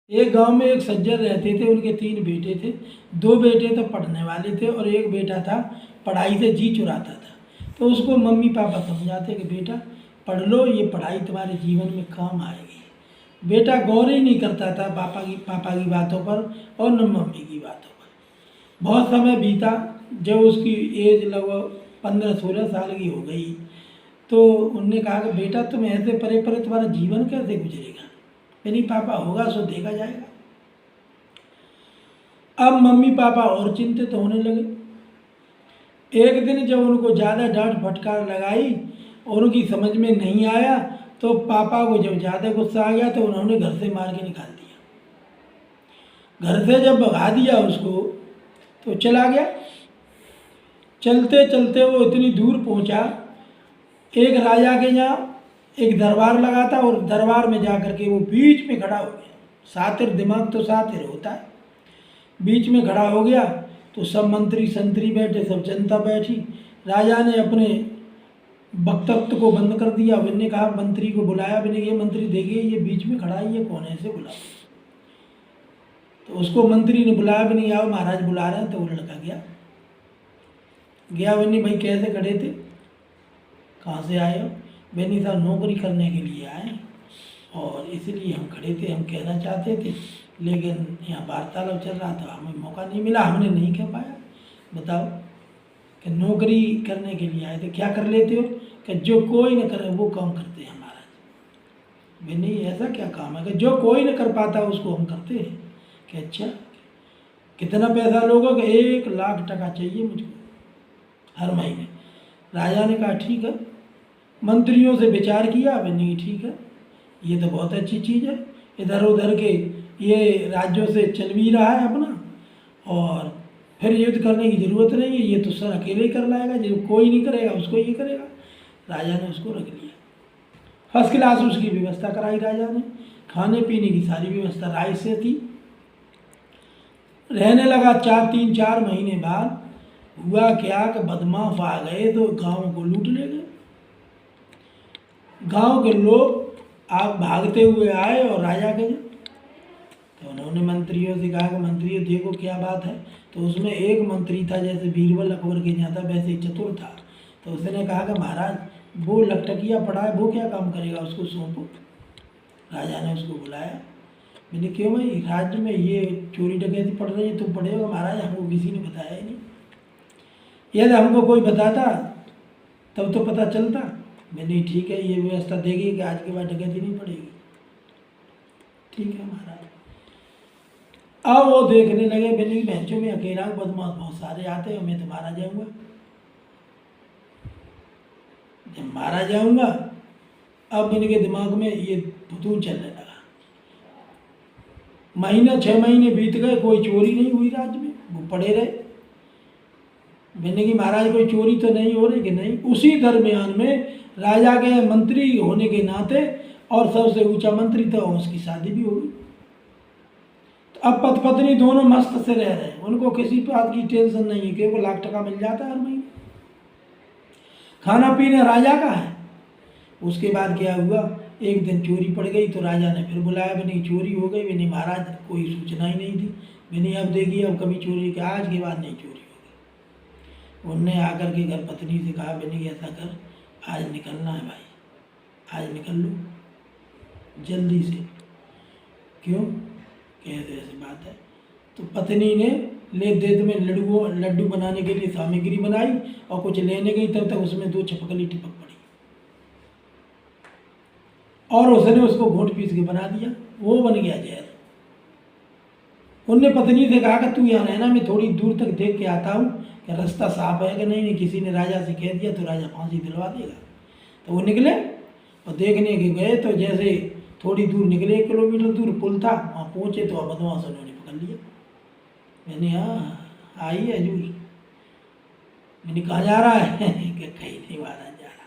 एक गांव में एक सज्जन रहते थे, उनके 3 बेटे थे। 2 बेटे तो पढ़ने वाले थे और एक बेटा था पढ़ाई से जी चुराता था। तो उसको मम्मी पापा समझाते कि बेटा पढ़ लो, ये पढ़ाई तुम्हारे जीवन में काम आएगी। बेटा गौर ही नहीं करता था पापा की बातों पर और न मम्मी की बातों पर। बहुत समय बीता। जब उसकी एज लगभग 15-16 साल की हो गई तो उनने कहा कि बेटा तुम ऐसे परे परे तुम्हारा जीवन कैसे गुजरेगा। नहीं पापा होगा सो देखा जाएगा। अब मम्मी पापा और चिंतित होने लगे। एक दिन जब उनको ज़्यादा डांट फटकार लगाई और उनकी समझ में नहीं आया तो पापा को जब ज़्यादा गुस्सा आ गया तो उन्होंने घर से मार के निकाल दिया। घर से जब भगा दिया उसको तो चला गया। चलते चलते वो इतनी दूर पहुंचा, एक राजा के यहाँ एक दरबार लगा था और दरबार में जा कर के वो बीच में खड़ा हो गया। सातिर दिमाग तो सातिर होता है। बीच में खड़ा हो गया तो सब मंत्री संतरी बैठे, सब जनता बैठी। राजा ने अपने वक्तव्य को बंद कर दिया। मैंने कहा मंत्री को बुलाया। मैंने ये मंत्री देखिए ये बीच में खड़ा है, ये कौन है, इसे बुलाओ। तो उसको मंत्री ने बुलाया। भी नहीं आओ महाराज बुला रहे हैं। तो वो लड़का गया। मैंने भाई कैसे खड़े थे, कहाँ से आए हो। मैंने साहब नौकरी करने के लिए आए और इसलिए हम खड़े थे, हम कहना चाहते थे लेकिन यहाँ वार्तालाप चल रहा था, हमें मौका नहीं मिला, हमने नहीं कह पाया। बताओ कि नौकरी करने के लिए आए थे, क्या कर लेते हो कि जो कोई न करे वो काम करते हैं महाराज। मैंने ऐसा क्या काम है कि जो कोई न कर पाता उसको हम करते हैं। कि अच्छा कितना पैसा लोगे कि 1 लाख टका चाहिए मुझको हर महीने। राजा ने कहा ठीक है। मंत्रियों से विचार किया। मैंने ठीक है, ये तो बहुत अच्छी चीज़ है। इधर उधर के ये राज्यों से चल भी रहा है अपना और फिर युद्ध करने की ज़रूरत नहीं है, ये तो सर अकेले ही कर लाएगा, जो कोई नहीं करेगा उसको ये करेगा। राजा ने उसको रख लिया। फर्स्ट क्लास उसकी व्यवस्था कराई राजा ने। खाने पीने की सारी व्यवस्था राय से थी। रहने लगा। 3-4 महीने बाद हुआ क्या कि बदमाश आ गए तो गाँव को लूट ले गए। गांव के लोग आप भागते हुए आए और राजा के तो उन्होंने मंत्रियों से कहा कि मंत्रियों देखो क्या बात है। तो उसमें एक मंत्री था जैसे बीरबल अकबर के यहाँ था वैसे ही चतुर था। तो उसने कहा कि महाराज वो लकटकिया पड़ा है, वो क्या काम करेगा, उसको सौंपो। राजा ने उसको बुलाया। मैंने क्यों भाई राज्य में ये चोरी डकैती पड़ रही है, तुम पढ़े हो। महाराज हमको किसी ने बताया ही नहीं, यदि हमको कोई बताता तब तो पता चलता। मैंने ठीक है, ये व्यवस्था देगी कि आज के बाद डकैती नहीं पड़ेगी। ठीक है महाराज। अब वो देखने लगे। मैंने बेंचों में अकेला बदमाश बहुत सारे आते हैं, मैं तो मारा जाऊंगा। जब मारा जाऊंगा अब इनके दिमाग में ये फतूल चलने लगा। महीना 6 महीने बीत गए, कोई चोरी नहीं हुई राज्य में, वो पड़े रहे। मैंने कि महाराज कोई चोरी तो नहीं हो रही कि नहीं। उसी दरमियान में राजा के मंत्री होने के नाते और सबसे ऊंचा मंत्री था उसकी शादी भी हो गई। तो अब पति पत्नी दोनों मस्त से रह रहे हैं, उनको किसी बात की टेंशन नहीं है कि वो लाख टका मिल जाता है हर महीने। खाना पीना राजा का है। उसके बाद क्या हुआ, एक दिन चोरी पड़ गई तो राजा ने फिर बुलाया। मैंने चोरी हो गई। मैंने महाराज कोई सूचना ही नहीं थी। मैंने अब देखिए अब कभी चोरी की आज के बाद नहीं चोरी होगी। उनने आकर के घर पत्नी से कहा मैंने ऐसा कर, आज निकलना है भाई, आज निकल लो जल्दी से। क्यों, कैसे ऐसी बात है। तो पत्नी ने ले देत में लड्डू बनाने के लिए सामग्री बनाई और कुछ लेने गई, तब तक उसमें 2 छपकली टिपक पड़ी और उसने उसको घोट पीस के बना दिया। वो बन गया जहर। उनने पत्नी से कहा कि तू यहाँ रहना, मैं थोड़ी दूर तक देख के आता हूँ कि रास्ता साफ है कि नहीं। किसी ने राजा से कह दिया तो राजा फांसी दिलवा देगा। तो वो निकले और देखने के गए तो जैसे थोड़ी दूर निकले, 1 किलोमीटर दूर पुल था, वहाँ पहुँचे तो बदमाश उन्होंने पकड़ लिया। मैंने हाँ आई है हजूर। मैंने कहाँ जा रहा है कि कहीं नहीं महाराज जा रहा।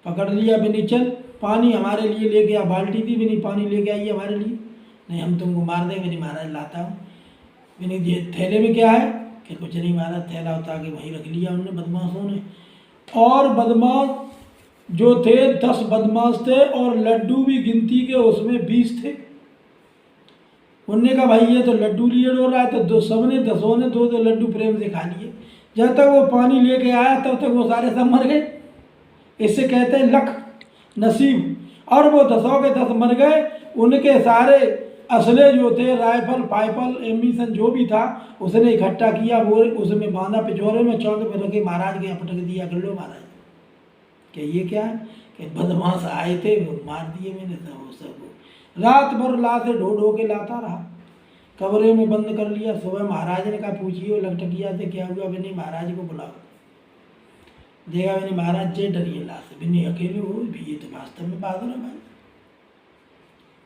पकड़ लिया। मैंने चल पानी हमारे लिए लेके आ, बाल्टी थी। मैंने पानी लेके आई हमारे लिए। नहीं हम तुमको मार देंगे। मैंने महाराज लाता हूँ। मैंने ये थैले में क्या है कि कुछ नहीं महाराज, थैला उतार के वहीं रख लिया उन्होंने बदमाशों ने। और बदमाश जो थे 10 बदमाश थे और लड्डू भी गिनती के उसमें 20 थे। उनने कहा भाई ये तो लड्डू लिए डो रहा है, तो सबने दसों ने दो लड्डू प्रेम से खा लिए। जब तक वो पानी लेके आया तब तक वो सारे सब मर गए। इससे कहते हैं लख नसीब। और वो 10 के 10 मर गए। उनके सारे असले जो थे, राइफल पाइफल एम्बिशन जो भी था, उसने इकट्ठा किया, वो उसमें बांधा, पिछोरे में चौंक पे रखे, महाराज के यहाँ पटक दिया। कर लो महाराज, क्या ये क्या है कि बदमाश आए थे, मार दिए मैंने सब। रात भर लाशें ढो ढो के लाता रहा, कमरे में बंद कर लिया। सुबह महाराज ने कहा पूछिए वो लकटकिया से क्या हुआ। मैंने महाराज को बुलाओ। देखा मैंने महाराज जे डरिए लाश, मैंने अकेले हो भी, ये तो वास्तव में पागल है भाई।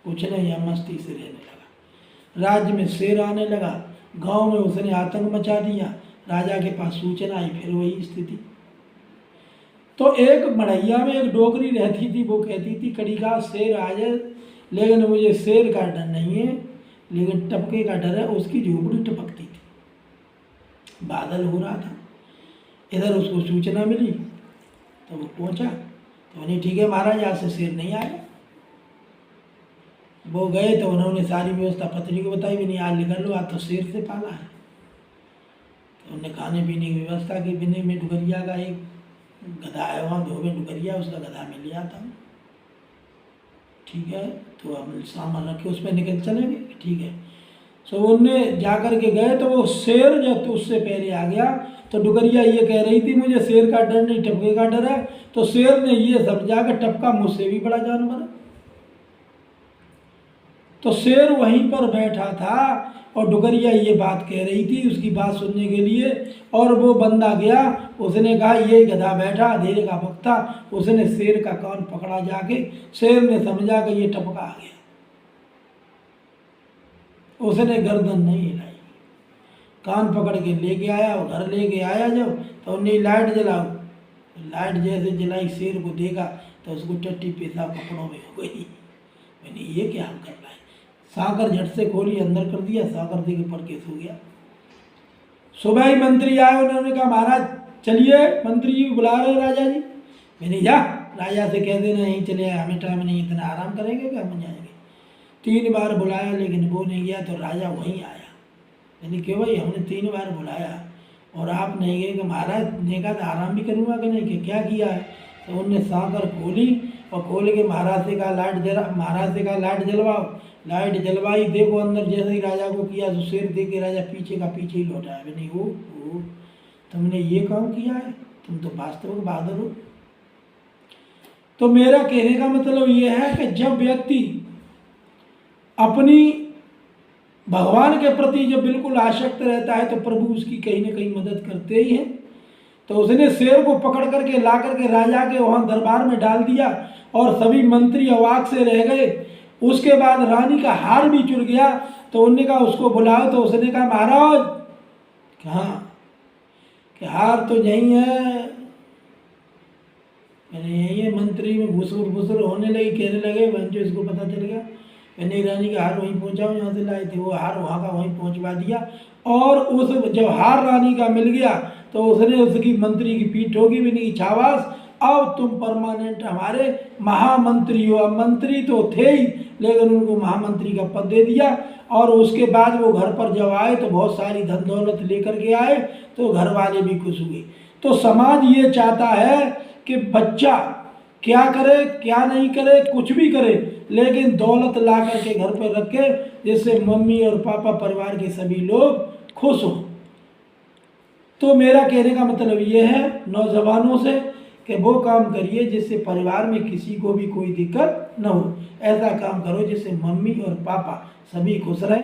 कुछ नहीं, या मस्ती से रहने लगा। राज्य में शेर आने लगा, गांव में उसने आतंक मचा दिया। राजा के पास सूचना आई, फिर वही स्थिति। तो एक मढ़ैया में एक डोकरी रहती थी, वो कहती थी कड़ीका शेर आ जाए, लेकिन मुझे शेर का डर नहीं है, लेकिन टपके का डर है। उसकी झोपड़ी टपकती थी, बादल हो रहा था। इधर उसको सूचना मिली तो वो पहुंचा, तो नहीं ठीक है महाराज आज से शेर नहीं आएगा। वो गए तो उन्होंने सारी व्यवस्था पत्नी को बताई, भी नहीं आज निकल लो, आज तो शेर से पाला है। तो उन्होंने खाने पीने की व्यवस्था की। बिन्नी में डुगरिया का एक गधा है वहाँ, धोबे डुगरिया, उसका गधा मिल गया था। ठीक है, तो अब सामान रखे, उस पर निकल चलेंगे, ठीक है। सो उनने जा कर के गए तो वो शेर जब तो उससे पहले आ गया। तो डुगरिया ये कह रही थी मुझे शेर का डर नहीं, टपके का डर है। तो शेर ने ये समझा कि टपका मुझसे भी बड़ा जानवर है। तो शेर वहीं पर बैठा था और डुगरिया ये बात कह रही थी उसकी बात सुनने के लिए। और वो बंदा गया, उसने कहा ये गधा बैठा, अंधेरे का वक्त था, उसने शेर का कान पकड़ा जाके। शेर ने समझा कि ये टपका आ गया, उसने गर्दन नहीं हिलाई, कान पकड़ के लेके आया। और घर लेके आया जब, तो उन्हें लाइट जलाओ, लाइट जैसे जलाई शेर को देखा तो उसको टट्टी पेशाब कपड़ों में हो गई। मैंने ये क्या हम कर रहा है। साकर झट से खोली, अंदर कर दिया, साकर दे के पड़ के सो गया। सुबह ही मंत्री आए, उन्होंने कहा महाराज चलिए, मंत्री जी बुला रहे राजा जी। मैंने जा राजा से कह देना यहीं चले आए, हमें टाइम नहीं, इतना आराम करेंगे क्या, हम जाएंगे। 3 बार बुलाया लेकिन वो नहीं गया, तो राजा वहीं आया। मैंने क्यों भाई, हमने 3 बार बुलाया और आप नहीं गए। कि महाराज ने कहा था आराम भी करूँगा कि नहीं, कि क्या किया है। तो उनने साकर खोली और खोल के महाराज से कहा लाइट जला, महाराज से कहा लाइट जलवाओ। लाइट जलवाई, देखो अंदर जैसे ही राजा को किया तो शेर देख के राजा पीछे का पीछे ही लौटाया। मैंने ओ तुमने ये काम किया है, तुम तो वास्तव में बहादुर हो। तो मेरा कहने का मतलब ये है कि जब व्यक्ति अपनी भगवान के प्रति जब बिल्कुल आसक्त रहता है तो प्रभु उसकी कहीं न कहीं मदद करते ही हैं। तो उसने शेर को पकड़ करके ला करके राजा के वहाँ दरबार में डाल दिया और सभी मंत्री अवाक से रह गए। उसके बाद रानी का हार भी चुर गया। तो उन्होंने कहा उसको बुलाओ। तो उसने कहा महाराज कहाँ, कि हार तो यहीं है। मैंने यही है, मंत्री में घुसुर घुसुर होने लगी, कहने लगे जो इसको पता चल गया। मैंने रानी का हार वहीं पहुँचाओ, यहाँ से लाए थे, वो हार वहाँ का वहीं पहुँचवा दिया। और उस जब हार रानी का मिल गया तो उसने उसकी मंत्री की पीठ ठोकी, भी नहीं शाबाश, अब तुम परमानेंट हमारे महामंत्री हो। अब मंत्री तो थे ही लेकिन उनको महामंत्री का पद दे दिया। और उसके बाद वो घर पर जब आए तो बहुत सारी धन दौलत लेकर के आए, तो घर वाले भी खुश हुए। तो समाज ये चाहता है कि बच्चा क्या करे क्या नहीं करे, कुछ भी करे, लेकिन दौलत ला करके घर पर रखे, जिससे मम्मी और पापा परिवार के सभी लोग खुश हों। तो मेरा कहने का मतलब ये है नौजवानों से कि वो काम करिए जिससे परिवार में किसी को भी कोई दिक्कत न हो। ऐसा काम करो जिससे मम्मी और पापा सभी खुश रहें।